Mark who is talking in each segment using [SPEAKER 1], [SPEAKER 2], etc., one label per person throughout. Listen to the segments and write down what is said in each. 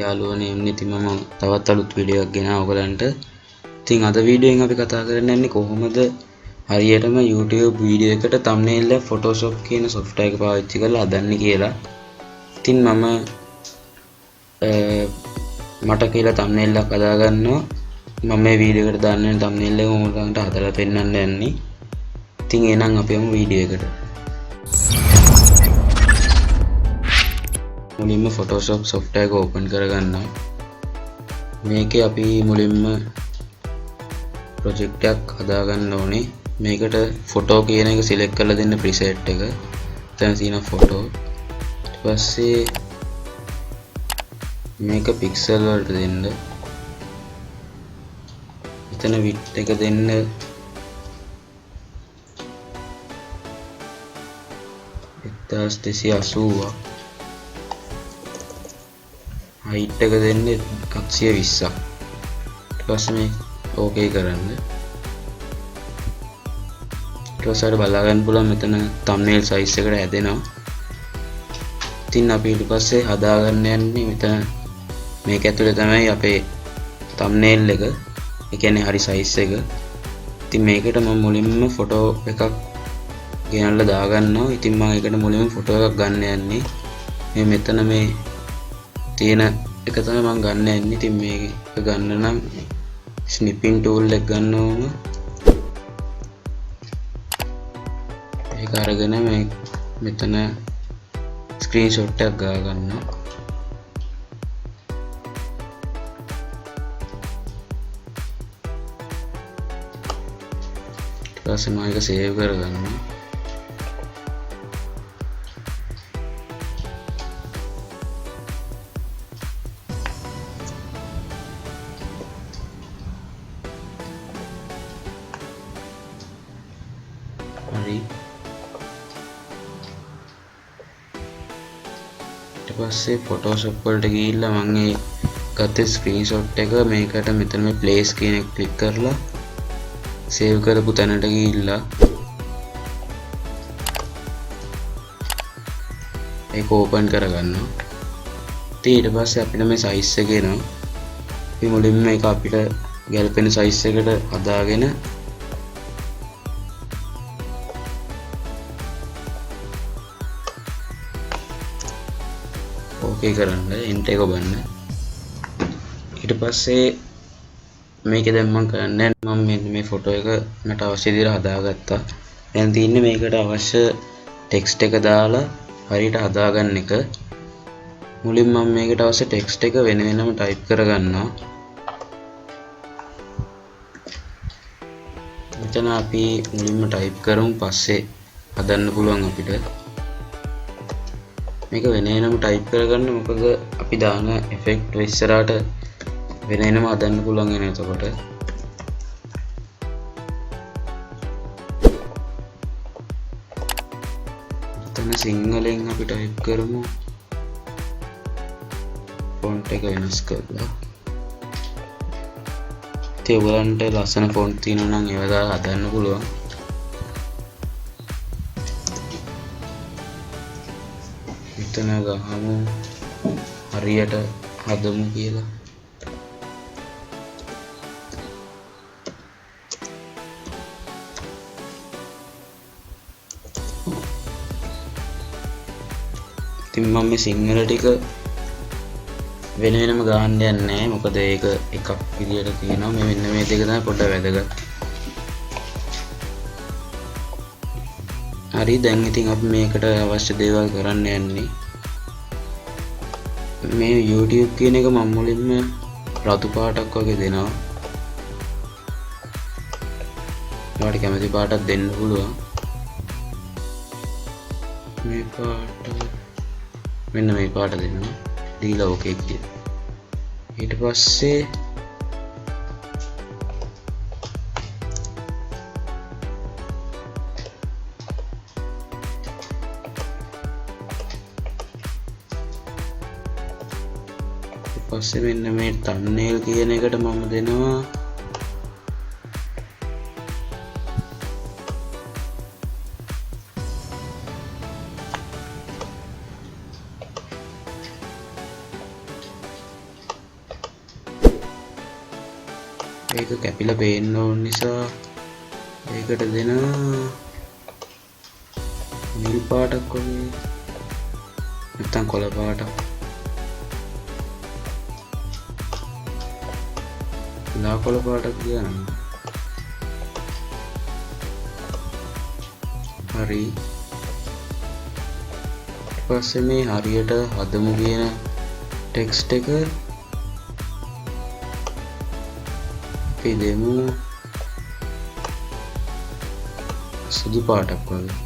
[SPEAKER 1] යාළුවනේ එන්නේ ඉතින් මම තවත් අලුත් වීඩියෝ එකක් ගෙනාවා ඔයගලන්ට. ඉතින් අද වීඩියෝ එකෙන් අපි කතා කරන්න යන්නේ කොහොමද හරියටම YouTube වීඩියෝ එකට thumbnail එක Photoshop කියන software එක පාවිච්චි කරලා හදන්නේ කියලා. ඉතින් මට කියලා thumbnail එකක් හදා ගන්නවා. මම මේ වීඩියෝ එකට දාන්න යන thumbnail එක ඔයගලන්ට හදලා පෙන්නන්න යන්නේ. ඉතින් එහෙනම් අපි යමු වීඩියෝ එකට. මුලින්ම Photoshop software එක open කරගන්නවා. මේකේ අපි මුලින්ම project එකක් හදා ගන්න ඕනේ. මේකට photo කියන එක select කරලා දෙන්න preset එක. එතන තියෙන photo. ඊට පස්සේ මේක pixel වලට දෙන්න. එතන width එක දෙන්න 1280ක්. height එක දෙන්නේ 120ක්. ඊට පස්සේ මේ ඕකේ කරන්න. ඊට පස්සේ බලලා ගන්න පුළුවන් මෙතන thumbnail size එකට හැදෙනවා. ඉතින් අපි ඊට පස්සේ හදා ගන්න යන්නේ මෙතන මේක ඇතුලේ තමයි අපේ thumbnail එක. ඒ කියන්නේ හරි size එක. ඉතින් මේකට මම මුලින්ම photo එකක් ගෙනල්ලා දා ගන්නවා. ඉතින් මම ඒකට මුලින්ම photo එකක් ගන්න යන්නේ. මේ මෙතන මේ තියෙන එක තමයි මම ගන්න යන්නේ. ඉතින් මේක ගන්න නම් snipping tool එක ගන්න ඕන. ඒක අරගෙන මේ මෙතන screenshot එකක් ගා ගන්නවා. ඊට පස්සේ මම ඒක save කරගන්නවා. හරි. ඊට පස්සේ Photoshop වලට ගිහිල්ලා මම ඒ ගත්තේ ස්ක්‍රීන්ෂොට් එක මේකට මෙතන මේ place කියන එක ක්ලික් කරලා save කරපු තැනට ගිහිල්ලා ඒක open කරගන්නවා. ඊට පස්සේ අපිට මේ size එක එනවා. අපි මුලින්ම මේක අපිට ගැලපෙන size එකට හදාගෙන ඕකේ කරන්න enter එක ඔබන්න. ඊට පස්සේ මේකේ දැන් මම කරන්නේ මම මේ ෆොටෝ එක මට අවශ්‍ය විදිහට හදාගත්තා. දැන් තියෙන්නේ මේකට අවශ්‍ය ටෙක්ස්ට් එක දාලා හරියට හදාගන්න එක. මුලින්ම මම මේකට අවශ්‍ය ටෙක්ස්ට් එක වෙන වෙනම ටයිප් කරගන්නවා. මෙතන අපි මුලින්ම ටයිප් කරමු පස්සේ හදන්න පුළුවන් අපිට. මේක වෙන වෙනම ටයිප් කරගන්න මොකද අපි දාන effect ඉස්සරහට වෙන වෙනම හදන්න පුළුවන් වෙන එතකොට. එතන සිංහලෙන් අපි ටයිප් කරමු. ෆොන්ට් එක වෙනස් කරලා. ඉතින් ඔයගලන්ට ලස්සන ෆොන්ට් තියෙනවා නම් ඒවා දාලා හදන්න පුළුවන්. මෙතන ගහමු හරියට හදමු කියලා. ඉතින් මම මේ සිංහල ටික වෙන වෙනම ගහන්න යන්නේ නැහැ. මොකද ඒක එකක් විදියට තියෙනවා. මේ මෙන්න මේ දෙක තමයි පොඩ්ඩක් වැදගත්. හරි දැන් ඉතින් අපි මේකට අවශ්‍ය දේවල් කරන්න යන්නේ. මේ YouTube කියන එක මම මුලින්ම රතු පාටක් වගේ දෙනවා. ඔයාලට කැමති පාටක් දෙන්න පුළුවන්. මේ පාට මෙන්න මේ පාට දෙන්න. දීලා ඕකේ කියන. ඊට පස්සේ මෙන්න මේ thumbnail කියන එකට මම දෙනවා ඒක කැපිලා පේන්න ඕන නිසා ඒකට දෙන නිල් පාටක් වගේ නැත්නම් කොළ පාටක් ලා කොළ පාටක් කියනවා. හරි. ඊට පස්සේ මේ හරියට හදමු කියන ටෙක්ස්ට් එක අපි දෙමු සුදු පාටක් වගේ.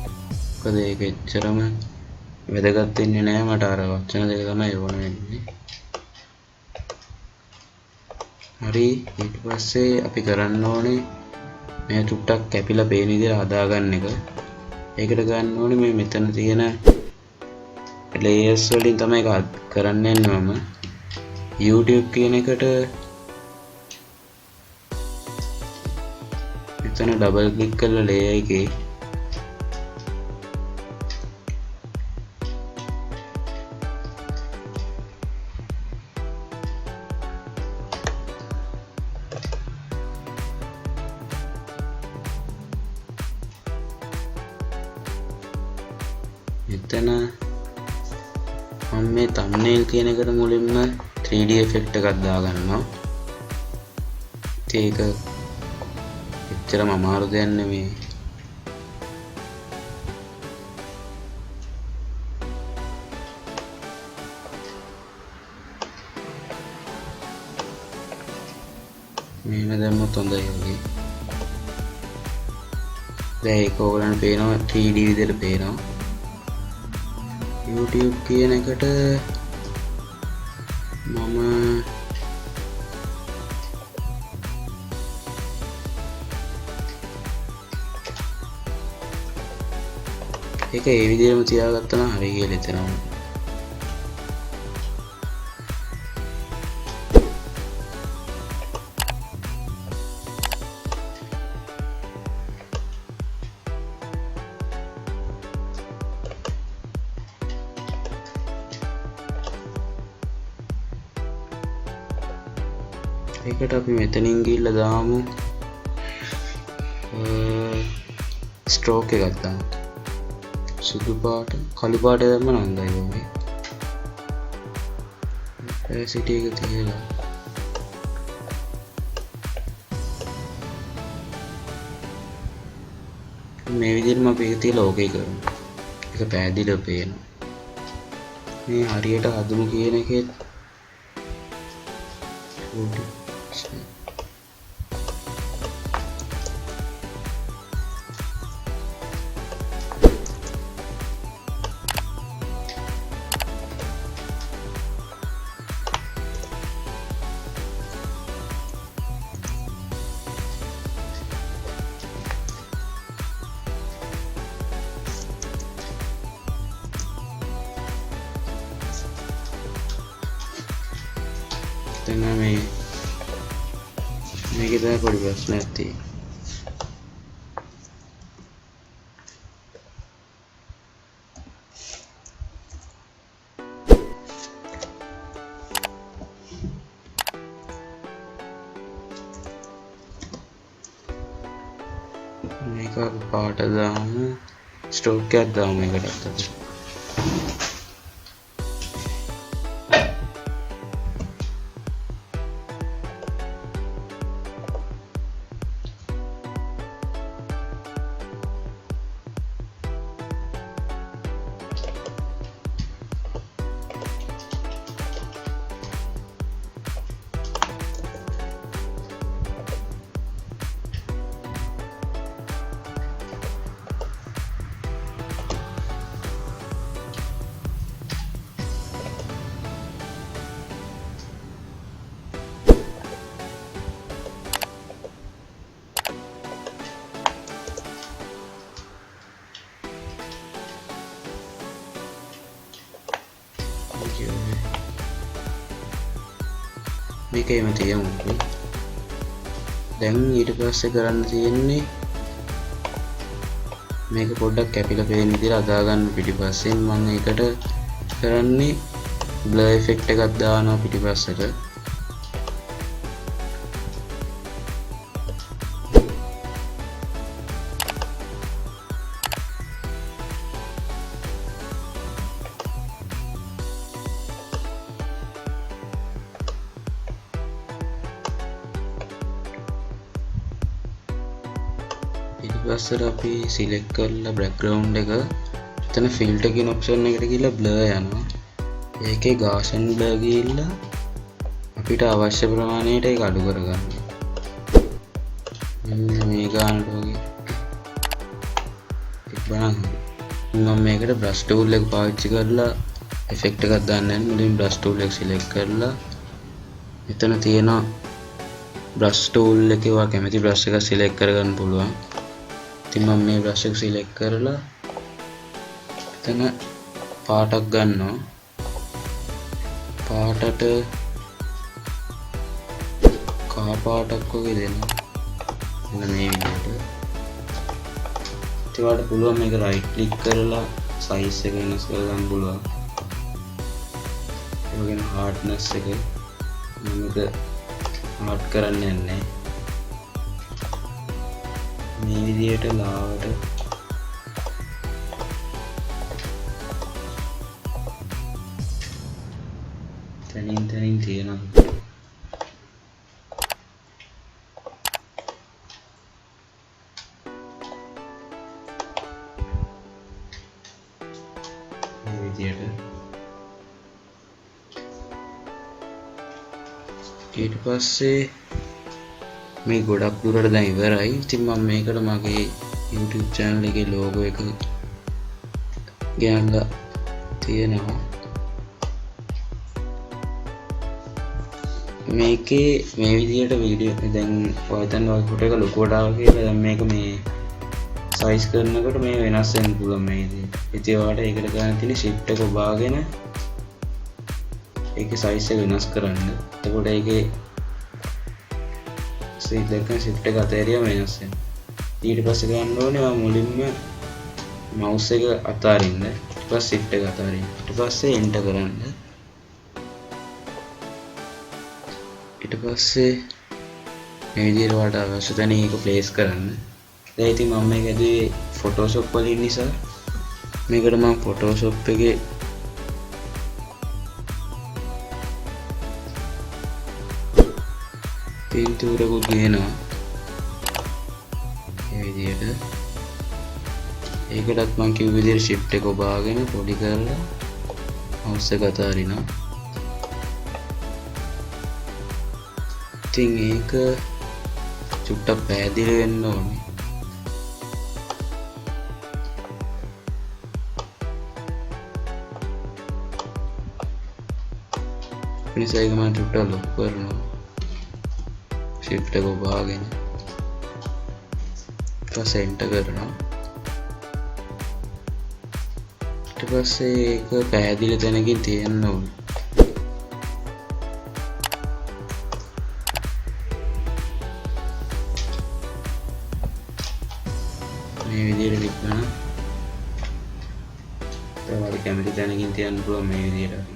[SPEAKER 1] මොකද ඒක එච්චරම වැදගත් වෙන්නේ නැහැ මට අර වචන දෙක තමයි ඕන වෙන්නේ. හරි. ඊට පස්සේ අපි කරන්න ඕනේ මේ චුට්ටක් කැපිලා පේන විදිහට හදාගන්න එක. ඒකට ගන්න ඕනේ මේ මෙතන තියෙන layers වලින් තමයි ඒක කරන්න යන්නේ මම. YouTube කියන එකට මෙතන ඩබල් ක්ලික් කරලා layer එකේ මෙතන මම මේ thumbnail කියන එකට මුලින්ම 3D effect එකක් දාගන්නවා. ඒක එච්චරම අමාරු දෙයක් නෙමෙයි. මෙහෙම දැම්මොත් හොඳයි වගේ. දැන් ඒක ඕගලන්ට පේනවා 3D විදිහට පේනවා. YouTube කියන එකට මම ඒක ඒ විදිහටම තියාගත්තා නම් හරි කියලා හිතනවා. ඒකට අපි මෙතනින් ගිහිල්ලා දාමු ස්ට්‍රෝක් එකක් දාමු. සුදු පාට කළු පාට දැම්ම නම් හොඳයි වගේ. opacity එක තියලා මේ විදිහටම අපි ඒක තියලා ඕකේ කරමු. ඒක පැහැදිලිව පේනවා. මේ හරියට හදමු කියන එකේ තේන මේකේ තමයි පොඩි ප්‍රශ්නයක් තියෙන්නේ. මේක පාට දාමු ස්ට්‍රෝක් එකක් දාමු මේකට අතට. මේකේම තියමු. දැන් ඊට පස්සේ කරන්න තියෙන්නේ මේක පොඩ්ඩක් කැපිලා පේන විදිහට අදා ගන්න. පිටිපස්සෙන් මම ඒකට කරන්නේ blur effect එකක් දානවා පිටිපස්සට. පස්සේ අපි සිලෙක්ට් කරලා බෑග්ග්‍රවුන්ඩ් එක එතන ෆිල්ටර් කියන ඔප්ෂන් එකට ගිහලා බ්ලර් යනවා. ඒකේ ගාෂන් බ්ලර් ගිහලා අපිට අවශ්‍ය ප්‍රමාණයට ඒක අඩු කරගන්න. මේ ගන්නට වගේ බලන්න. මම මේකට බ්‍රෂ් ටූල් එක පාවිච්චි කරලා ඉෆෙක්ට් එකක් දාන්න යනවා. මුලින් බ්‍රෂ් ටූල් එක සිලෙක්ට් කරලා මෙතන තියෙන බ්‍රෂ් ටූල් එකේ ඔයා කැමති බ්‍රෂ් එකක් සිලෙක්ට් කරගන්න පුළුවන්. ඉතින් මම මේ බ්‍රෂ් එක සිලෙක්ට් කරලා එතන පාටක් ගන්නවා. පාටට කහ පාටක් වගේ දෙනවා. එන්න මේ විදිහට. ඒවට පුළුවන් මේක රයිට් ක්ලික් කරලා සයිස් එක වෙනස් කරගන්න පුළුවන්. ඒ වගේම හાર્ඩ්නස් එක මේක හાર્ඩ් කරන්න යන්නේ. මේ විදිහට ලාවට තනින් තියෙනවා. මේ විදිහට ඊට පස්සේ මේ ගොඩක් දුරට දැන් ඉවරයි. ඉතින් මම මේකට මගේ YouTube channel එකේ logo එක ගෑන්ලා තියෙනවා. මේකේ මේ විදිහට වීඩියෝ දැන් ඔයතන වගේ ෆොටෝ එක ලොකුවට ආවා කියලා දැන් මේක මේ සයිස් කරනකොට මේ වෙනස් වෙන්න පුළුවන් මේ විදිහට. ඉතින් ඔයාලට ඒකට ගන්න තියෙන shift එක ඔබාගෙන ඒකේ සයිස් එක වෙනස් කරන්න. එතකොට ඒකේ shift එක අතහැරියම වෙනස් වෙනවා. ඊට පස්සේ ගන්න ඕනේ මම මුලින්ම mouse එක අතාරින්න. ඊට පස්සේ shift එක අතාරින්න. ඊට පස්සේ enter කරන්න. ඊට පස්සේ මේ විදිහට ඔයාලට අවශ්‍ය තැන ඒක ප්ලේස් කරන්න. දැන් ඉතින් මම මේක ඇදුවේ Photoshop වලින් නිසා මේකට මම Photoshop එකේ පින්තූරකුත් ගේනවා. මේ විදිහට ඒකටත් මම කිව්ව විදිහට shift එක ඔබාගෙන පොඩි කරලා mouse එක අතාරිනවා. ඉතින් ඒක චුට්ටක් පැහැදිලි වෙන්න ඕනේ. නිසා ඒක මම චුට්ටක් ලොක් කරනවා. shift එක ඔබාගෙන ඊට පස්සේ enter කරනවා. ඊට පස්සේ ඒක පැහැදිලි තැනකින් තියෙන්න ඕනේ. මේ විදිහට ක්ලික් කරනවා. ඔයාලට කැමති තැනකින් තියන්න පුළුවන් මේ විදිහට.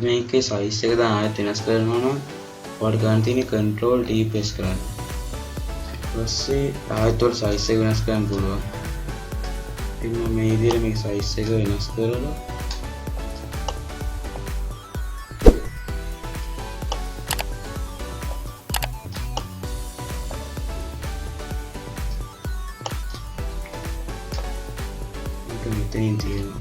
[SPEAKER 1] මේකේ size එක දැන් ආයෙත් වෙනස් කරනවා නම් ඔයාලට ගන්න තියෙන්නේ control D press කරන්න. ඊට පස්සේ ආයෙත් ඔයාලට size එක වෙනස් කරන්න පුළුවන්. ඉතින් මම මේ විදිහට මේක size එක වෙනස් කරලා මෙතනින් තියෙනවා.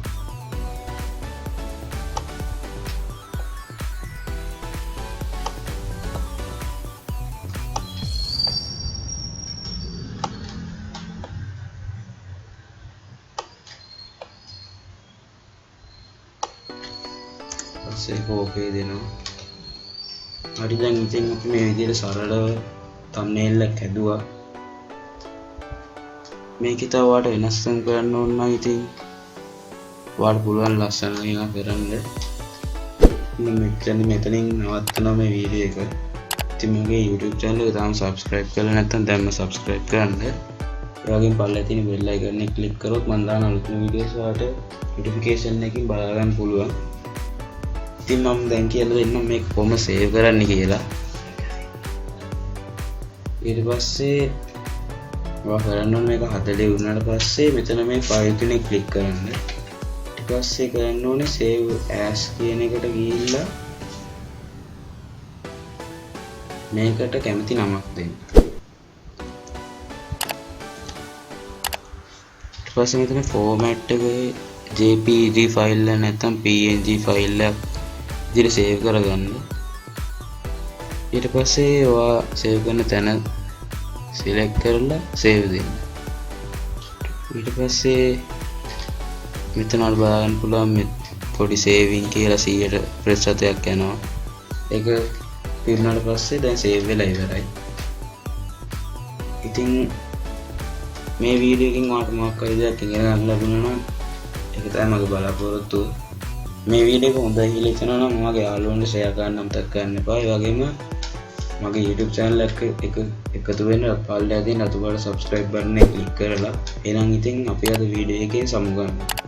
[SPEAKER 1] ඒක ඕකේ දෙනවා. හරි දැන් ඉතින් අපි මේ විදිහට සරලව thumbnail එකක් හැදුවා. මේක තව ඔයාලට වෙනස් කරන්න ඕන නම් ඉතින් ඔයාලට පුළුවන් ලස්සන එකක් කරන්න. මම මෙතනින් නවත්තනවා මේ වීඩියෝ එක. ඉතින් මගේ YouTube channel එක තාම subscribe කරලා නැත්නම් දැන්ම subscribe කරන්න. ඒ වගේම පල්ලේ තියෙන bell icon එක click කරොත් මම දාන අලුත්ම වීඩියෝස් ඔයාලට notification එකකින් බලා ගන්න පුළුවන්. ඉතින් මම දැන් කියලා දෙන්නම් මේක කොහොම සේව් කරන්න කියලා. ඊට පස්සේ ඔයා කරන්න ඕනේ මේක 40 වුණාට පස්සේ මෙතන මේ ෆයිල් කෙනෙක් ක්ලික් කරන්න. ඊට පස්සේ කරන්න ඕනේ save as කියන එකට ගිහිල්ලා මේකට කැමති නමක් දෙන්න. ඊට පස්සේ මෙතන ෆෝමැට් එක JPG ෆයිල් එක නැත්නම් PNG ෆයිල් එකක් විදිහට සේව් කරගන්න. ඊට පස්සේ ඔයා සේව් කරන තැන සිලෙක්ට් කරලා සේව් දෙන්න. ඊට පස්සේ මෙතන වල බලන්න පුළුවන් මේ පොඩි සේවින් කියලා 100% යනවා. ඒක පිරුණාට පස්සේ දැන් සේව් වෙලා ඉවරයි. ඉතින් මේ වීඩියෝ එකෙන් ඔයාලට මොකක් හරි දෙයක් ඉගෙන ගන්න ලැබුණා නම් ඒක තමයි මගේ බලාපොරොත්තුව. මේ වීඩියෝ එක හොඳයි කියලා හිතනවා නම් මගේ යාළුවන්ට ෂෙයා කරන්න අමතක කරන්න එපා. ඒ වගේම මගේ YouTube channel එක එකතු වෙන්න පල්ලෙහා තියෙන අතු බාල subscribe button එක click කරලා එහෙනම් ඉතින් අපි අද වීඩියෝ එකේ සමු ගන්නවා.